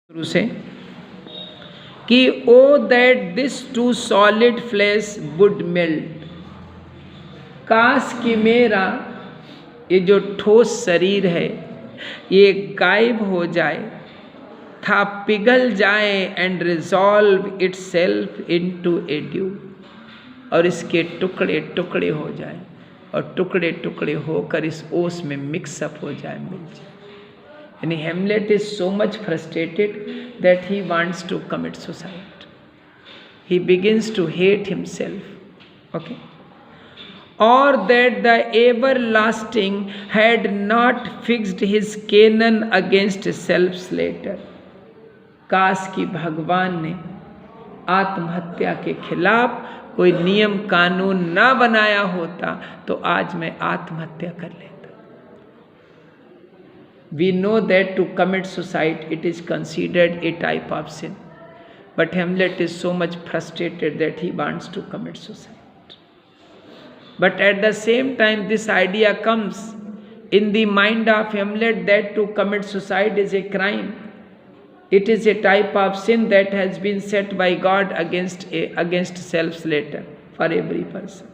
शुरू से कि O that this too solid flesh would melt, काश कि मेरा ये जो ठोस शरीर है ये गायब हो जाए, था पिघल जाए and resolve it self into A due, और इसके टुकड़े टुकड़े हो जाए और टुकड़े टुकड़े होकर इस ओस में मिक्सअप हो जाए, मिल जाए। यानी हेमलेट is so much frustrated that he wants to commit suicide. He begins to hate himself. Okay. Or that the everlasting had not fixed his canon against self-slaughter. काश कि भगवान ने आत्महत्या के खिलाफ कोई नियम कानून ना बनाया होता तो आज मैं आत्महत्या कर लेता। We know that to commit suicide it is considered a type of sin, but Hamlet is so much frustrated that he wants to commit suicide. But at the same time this idea comes in the mind of Hamlet that to commit suicide is a crime. It is a type of sin that has been set by God against self-slaughter for every person.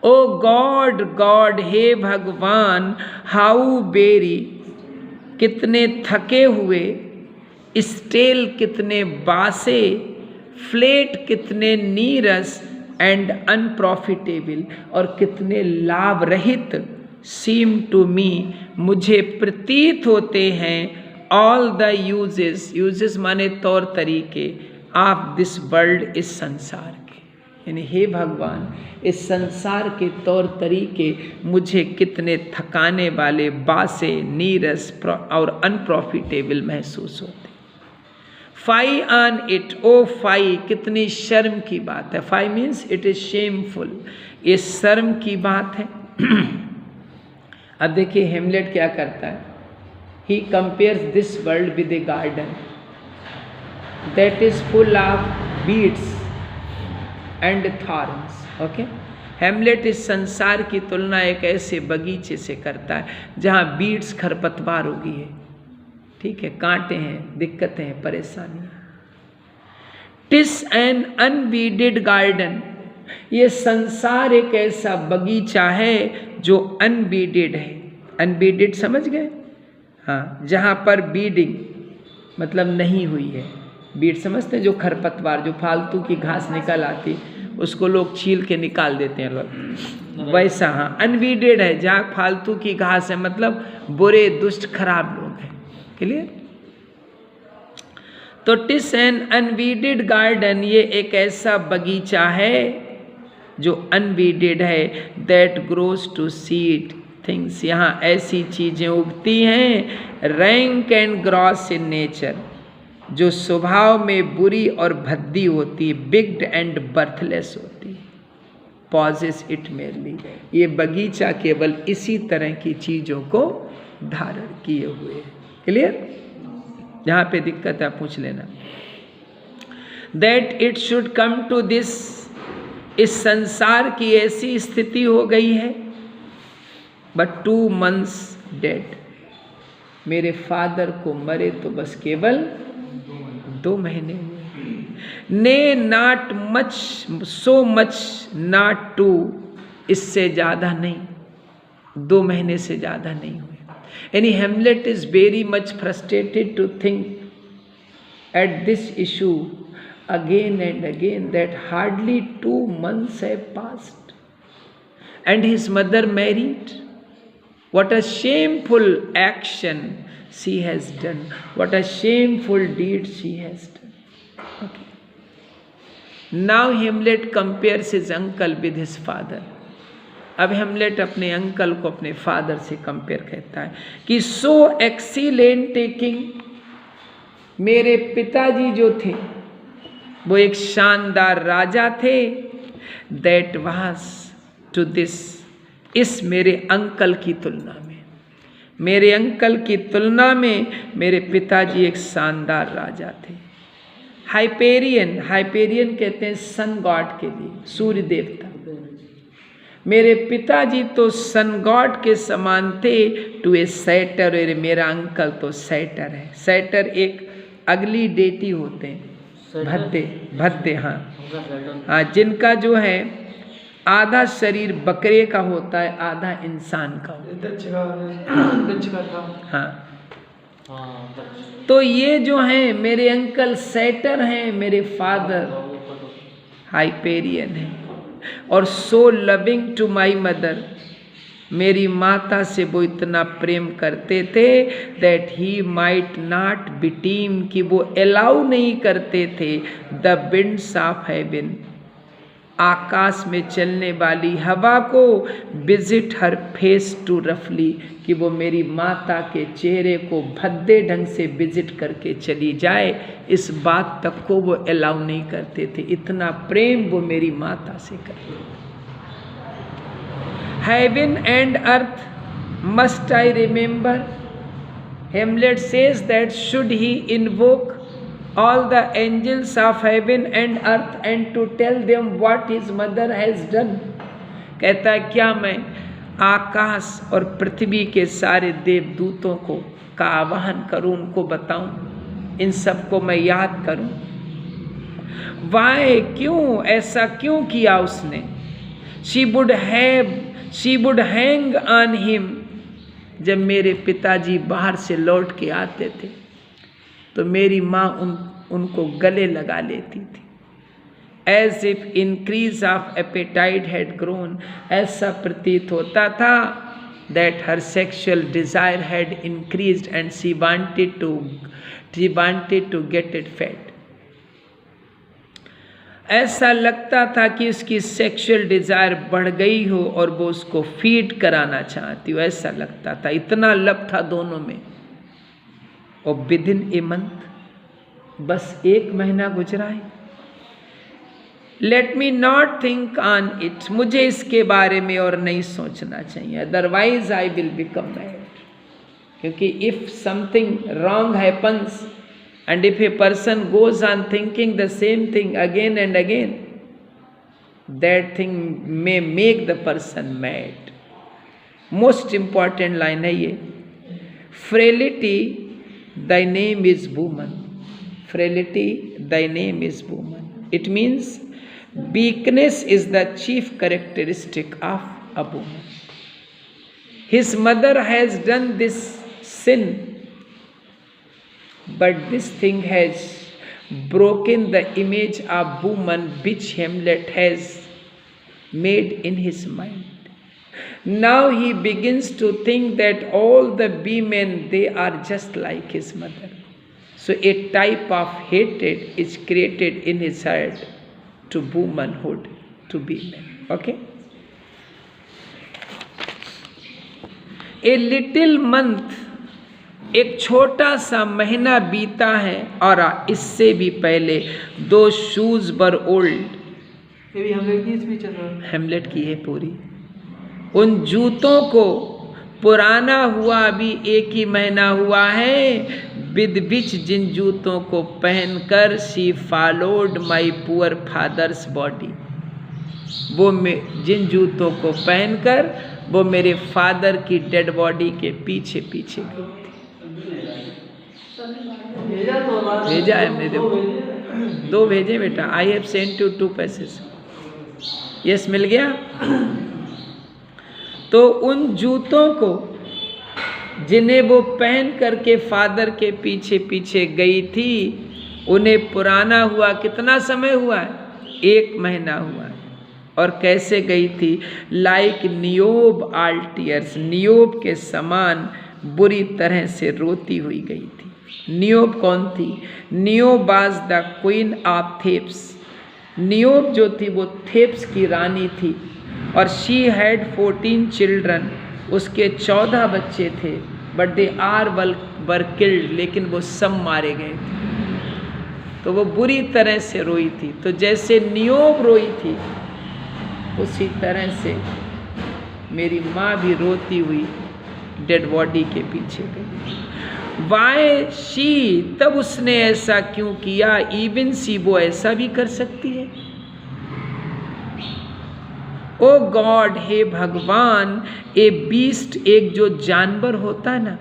O god god, हे भगवान, how berry, कितने थके हुए, stele कितने बासे, flat कितने नीरस, and unprofitable और कितने लाभ रहित, सीम टू मी, मुझे प्रतीत होते हैं, ऑल द यूजेस माने तौर तरीके, ऑफ दिस वर्ल्ड, इस संसार के। यानी हे भगवान, इस संसार के तौर तरीके मुझे कितने थकाने वाले, बासे, नीरस और अनप्रॉफिटेबल महसूस होते। Fie on it, O fie, कितनी शर्म की बात है। Fie means it is shameful, ये शर्म की बात है। अब देखिए हेमलेट क्या करता है, he compares this world with a garden that is full of weeds and thorns. Okay, Hamlet इस संसार की तुलना एक ऐसे बगीचे से करता है जहाँ बीड्स, खरपतवार उगी है, ठीक है, कांटे हैं, दिक्कतें हैं, परेशानियाँ। टिस एन अनवीडेड गार्डन, ये संसार एक ऐसा बगीचा है जो अनबीडेड है। अनबीडेड समझ गए? हाँ, जहाँ पर बीडिंग मतलब नहीं हुई है। बीड समझते हैं, जो खरपतवार, जो फालतू की घास निकल आती उसको लोग छील के निकाल देते हैं लोग, वैसा। हाँ, अनवीडेड है, जहाँ फालतू की घास है, मतलब बुरे, दुष्ट, खराब लोग हैं। क्लियर? तो टिस एन अनवीडेड गार्डन, ये एक ऐसा बगीचा है जो अनवीडेड है, that grows to seed things, यहाँ ऐसी चीजें उगती हैं, rank and gross in nature, जो स्वभाव में बुरी और भद्दी होती है, बिग्ड एंड बर्थलेस होती है, पॉजेस इट मेरली, ये बगीचा केवल इसी तरह की चीजों को धारण किए हुए है। क्लियर? जहाँ पे दिक्कत है पूछ लेना। That it should come to this, इस संसार की ऐसी स्थिति हो गई है। बट 2 months डेड, मेरे फादर को मरे तो बस केवल 2 महीने हुए। Nay not much, so much not two, इससे ज़्यादा नहीं, 2 महीने से ज़्यादा नहीं हुए। यानी Hamlet is very much frustrated to think at this issue again and again that hardly 2 months have passed and his mother married. What a shameful action she has done. What a shameful deed she has done. Okay. Now Hamlet compares his uncle with his father. अब हेमलेट अपने uncle को अपने father से compare कहता है कि सो excellent a king, मेरे पिताजी जो थे वो एक शानदार राजा थे, दैट वाज टू दिस, इस मेरे अंकल की तुलना में, मेरे अंकल की तुलना में मेरे पिताजी एक शानदार राजा थे। हाइपेरियन, हाइपेरियन कहते हैं सन गॉड के लिए, सूर्य देवता। मेरे पिताजी तो सन गॉड के समान थे टू ए सेटर, और मेरा अंकल तो सेटर है। सेटर एक अगली डेटी होते हैं, भद्दे हाँ हाँ, जिनका जो है आधा शरीर बकरे का होता है, आधा इंसान का होता है। हाँ, तो ये जो हैं मेरे अंकल सेटर हैं, मेरे फादर हाइपेरियन है। और so loving to my mother, मेरी माता से वो इतना प्रेम करते थे that he might not beteem, कि वो अलाउ नहीं करते थे द विंड्स ऑफ हेवन, आकाश में चलने वाली हवा को, विजिट हर फेस टू रफली, कि वो मेरी माता के चेहरे को भद्दे ढंग से विजिट करके चली जाए, इस बात तक को वो अलाउ नहीं करते थे। इतना प्रेम वो मेरी माता से करते थे। Heaven and earth must I remember, Hamlet says that should he invoke all the angels of heaven and earth and to tell them what his mother has done। कहता है क्या मैं आकाश और पृथ्वी के सारे देवदूतों को का आवाहन करूं, उनको बताऊं, इन सबको मैं याद करूं। वाई, क्यों, ऐसा क्यों किया उसने। she would hang on him, जब मेरे पिताजी बाहर से लौट के आते थे तो मेरी माँ उनको गले लगा लेती थी। As if increase of appetite had grown, ऐसा प्रतीत होता था that her sexual desire had increased and she wanted to get it fed। ऐसा लगता था कि उसकी सेक्सुअल डिजायर बढ़ गई हो और वो उसको फीड कराना चाहती हो, ऐसा लगता था। इतना लब था दोनों में। और विदिन ए मंथ, बस 1 महीना गुजरा है। Let me not think on it, मुझे इसके बारे में और नहीं सोचना चाहिए, otherwise I will become mad. क्योंकि if something wrong happens and if a person goes on thinking the same thing again and again, that thing may make the person mad. Most important line है ये, frailty thy name is woman, frailty thy name is woman। It means weakness is the chief characteristic of a woman। His mother has done this sin, but this thing has broken the image of woman which Hamlet has made in his mind। Now he begins to think that all the women, they are just like his mother। So a type of hatred is created in his heart to womanhood, to women। Okay? A little month, एक छोटा सा महीना बीता है, और इससे भी पहले 2 shoes were old। ये भी हेमलेट की है पूरी। उन जूतों को पुराना हुआ अभी 1 ही महीना हुआ है, विद विच, जिन जूतों को पहनकर she followed my poor father's body, वो जिन जूतों को पहनकर वो मेरे फादर की डेड बॉडी के पीछे पीछे गई थी। भेजा है हमने, देखो 2 भेजे बेटा। I have sent you 2 passages. Yes, मिल गया। तो उन जूतों को जिन्हें वो पहन करके फादर के पीछे पीछे गई थी, उन्हें पुराना हुआ कितना समय हुआ है? 1 महीना हुआ है। और कैसे गई थी? लाइक नियोब आल्टियर्स, नियोब के समान बुरी तरह से रोती हुई गई थी। नियोब कौन थी? नियोब was the queen of thefts. नियोब जो थी वो थेप्स की रानी थी। और शी हैड 14 चिल्ड्रन, उसके 14 बच्चे थे। But they are were killed, लेकिन वो सब मारे गए थे। तो वो बुरी तरह से रोई थी। तो जैसे नियोब रोई थी उसी तरह से मेरी माँ भी रोती हुई डेड बॉडी के पीछे गई। वाई शी, तब उसने ऐसा क्यों किया? इवन सी, वो ऐसा भी कर सकती है। ओ गॉड, हे भगवान, ए बीस्ट, एक जो जानवर होता है ना,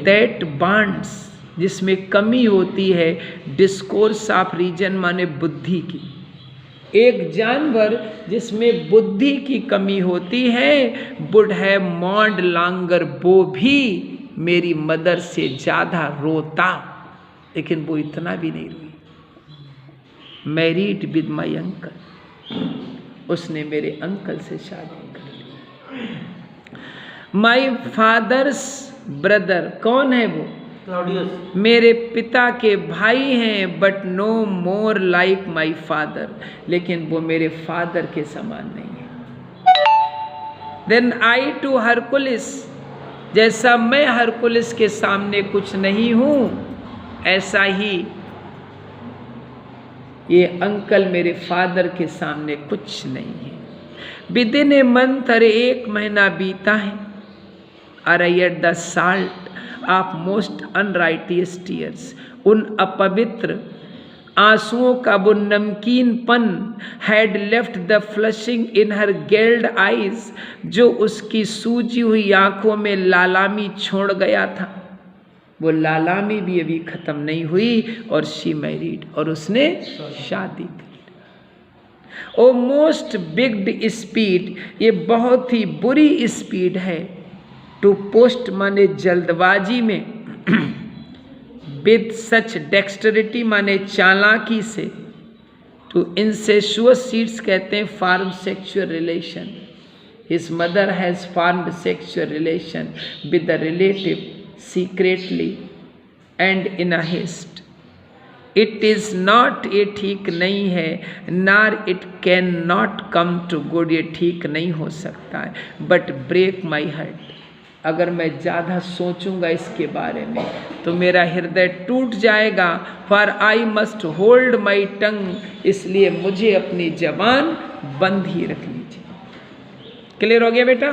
दैट बांड्स, जिसमें कमी होती है, डिस्कोर्स ऑफ रीजन माने बुद्धि की, एक जानवर जिसमें बुद्धि की कमी होती है, वुड हैव मॉन्ड लॉन्गर, वो भी मेरी मदर से ज़्यादा रोता, लेकिन वो इतना भी नहीं रोई। मैरिड विद माई अंकल, उसने मेरे अंकल से शादी कर ली। माई फादर्स ब्रदर, कौन है वो? क्लाउडियस। मेरे पिता के भाई हैं, but no more like my father, लेकिन वो मेरे फादर के समान नहीं है। देन आई टू हरकुलिस, जैसा मैं हरकुलिस के सामने कुछ नहीं हूं, ऐसा ही ये अंकल मेरे फादर के सामने कुछ नहीं है। विदिन ए मंथ, अरे 1 महीना बीता है। Ere yet the salt of most unrighteous tears, उन अपवित्र आंसुओं का वो नमकीनपन, had left the flushing in her galled eyes, जो उसकी सूजी हुई आंखों में लालामी छोड़ गया था, वो लालामी भी अभी खत्म नहीं हुई, और शी मैरिड, और उसने शादी की। ओ मोस्ट बिग्ड स्पीड, ये बहुत ही बुरी स्पीड है, टू पोस्ट माने जल्दबाजी में, विद सच डेक्स्टरिटी माने चालाकी से, टू इंसेशुअस सीड्स कहते हैं form sexual relation, his mother has formed sexual relation with the relative secretly and in a haste. It is not, ये ठीक नहीं है, nor it can not come to good, ये ठीक नहीं हो सकता है, बट ब्रेक माई हार्ट, अगर मैं ज़्यादा सोचूंगा इसके बारे में तो मेरा हृदय टूट जाएगा। For I must hold my tongue, इसलिए मुझे अपनी जबान बंद ही रख लीजिए। क्लियर हो गया बेटा?